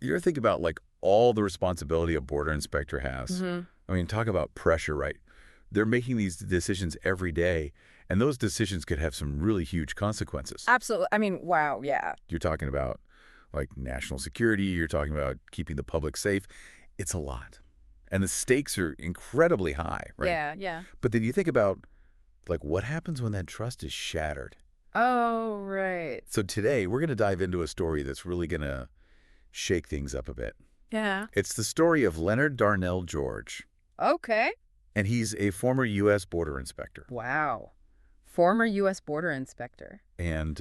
You ever think about like all the responsibility a border inspector has? Hmm. I mean, talk about pressure, right? They're making these decisions every day, and those decisions could have some really huge consequences. Absolutely. I mean, wow, yeah. You're talking about like national security, you're talking about keeping the public safe. It's a lot. And the stakes are incredibly high, right? Yeah, yeah. But then you think about like what happens when that trust is shattered? Oh, right. So today we're going to dive into a story that's really going to shake things up a bit. Yeah. It's the story of Leonard Darnell George, Okay. and he's a former U.S. border inspector. Wow. Former U.S. border inspector. And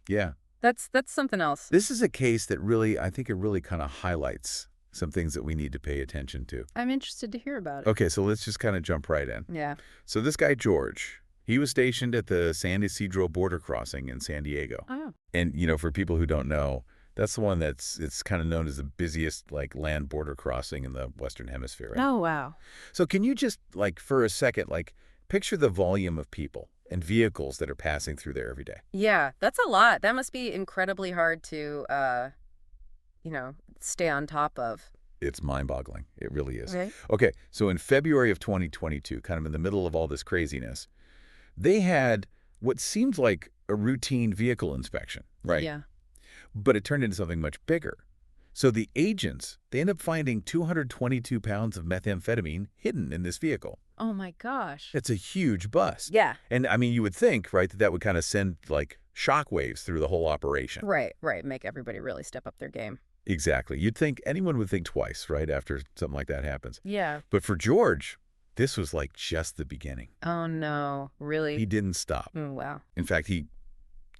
yeah, That's something else. this is a case that really, I think it really kind of highlights some things that we need to pay attention to. I'm interested to hear about it. Okay, so let's just kind of jump right in. Yeah. So this guy, George, he was stationed at the San Ysidro border crossing in San Diego. Oh. And, for people who don't know, that's the one it's kind of known as the busiest, like, land border crossing in the Western Hemisphere, right? Oh, wow. So can you just, like, for a second, like, picture the volume of people and vehicles that are passing through there every day? Yeah, that's a lot. That must be incredibly hard to, stay on top of. It's mind-boggling. It really is. Right. Okay, so in February of 2022, kind of in the middle of all this craziness, they had what seemed like a routine vehicle inspection, right? Yeah. But it turned into something much bigger. So the agents, they end up finding 222 pounds of methamphetamine hidden in this vehicle. Oh, my gosh. It's a huge bust. Yeah. And, I mean, you would think, right, that would kind of send, like, shockwaves through the whole operation. Right, right. Make everybody really step up their game. Exactly. You'd think anyone would think twice, right, after something like that happens. Yeah. But for George, this was like just the beginning. Oh, no. Really? He didn't stop. Oh, wow. In fact, he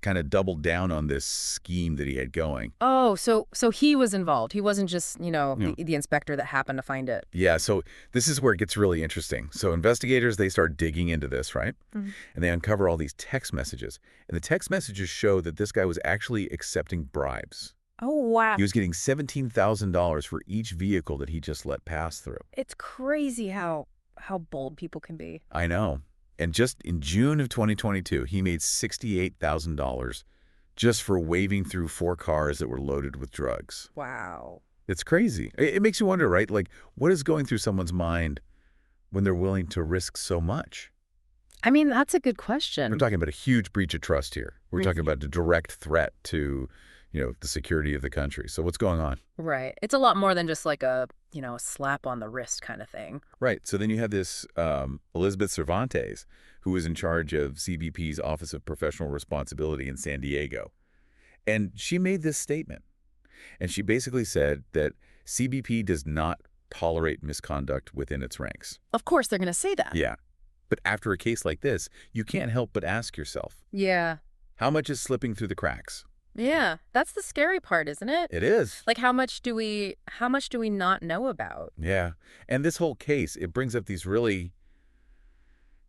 kind of doubled down on this scheme that he had going. Oh, so he was involved. He wasn't just, Yeah. the inspector that happened to find it. Yeah, so this is where it gets really interesting. So investigators, they start digging into this, right? Mhm. And they uncover all these text messages. And the text messages show that this guy was actually accepting bribes. Oh, wow. He was getting $17,000 for each vehicle that he just let pass through. It's crazy how bold people can be. I know. And just in June of 2022, he made $68,000 just for waving through 4 cars that were loaded with drugs. Wow. It's crazy. It makes you wonder, right? Like, what is going through someone's mind when they're willing to risk so much? I mean, that's a good We're question. talking about a huge breach of trust here. We're talking about a direct threat to, the security of the country. So what's going on? Right. It's a lot more than just like a slap on the wrist kind of thing. Right. So then you have this Elizabeth Cervantes, who was in charge of CBP's Office of Professional Responsibility in San Diego. And she made this statement. And she basically said that CBP does not tolerate misconduct within its ranks. Of course, they're going to say that. Yeah. But after a case like this, you can't help but ask yourself, Yeah. how much is slipping through the cracks? Yeah. That's the scary part, isn't it? It is. Like how much do we not know about? Yeah. And this whole case, it brings up these really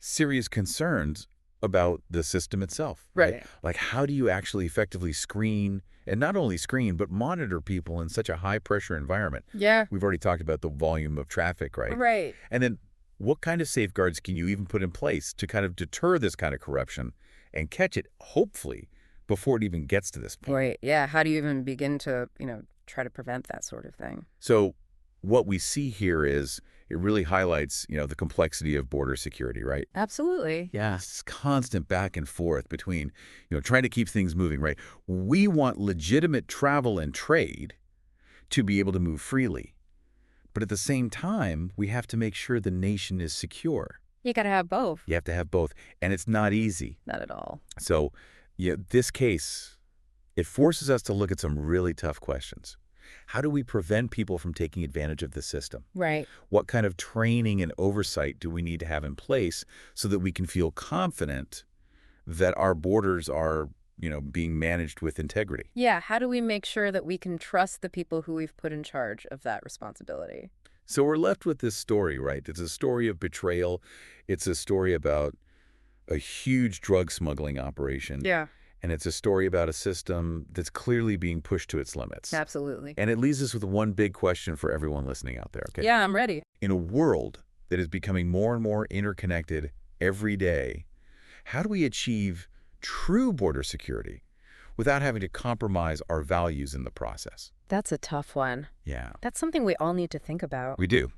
serious concerns about the system itself. Right. Like, how do you actually effectively screen, and not only screen, but monitor people in such a high-pressure environment? Yeah. We've already talked about the volume of traffic, right? Right. And then what kind of safeguards can you even put in place to kind of deter this kind of corruption and catch it, hopefully, before it even gets to this point? Right. Yeah. How do you even begin to, try to prevent that sort of thing? So what we see here is it really highlights, the complexity of border security, right? Absolutely. Yeah. This constant back and forth between, trying to keep things moving, right? We want legitimate travel and trade to be able to move freely. But at the same time, we have to make sure the nation is secure. You got to have both. You have to have both. And it's not easy. Not at all. So, this case, it forces us to look at some really tough questions. How do we prevent people from taking advantage of the system? Right. What kind of training and oversight do we need to have in place so that we can feel confident that our borders are, being managed with integrity? Yeah. How do we make sure that we can trust the people who we've put in charge of that responsibility? So we're left with this story, right? It's a story of betrayal. It's a story about a huge drug smuggling operation. Yeah. And it's a story about a system that's clearly being pushed to its limits. Absolutely. And it leaves us with one big question for everyone listening out there, okay? Yeah, I'm ready. In a world that is becoming more and more interconnected every day, how do we achieve true border security without having to compromise our values in the process. That's a tough one. Yeah, That's something we all need to think about. we do.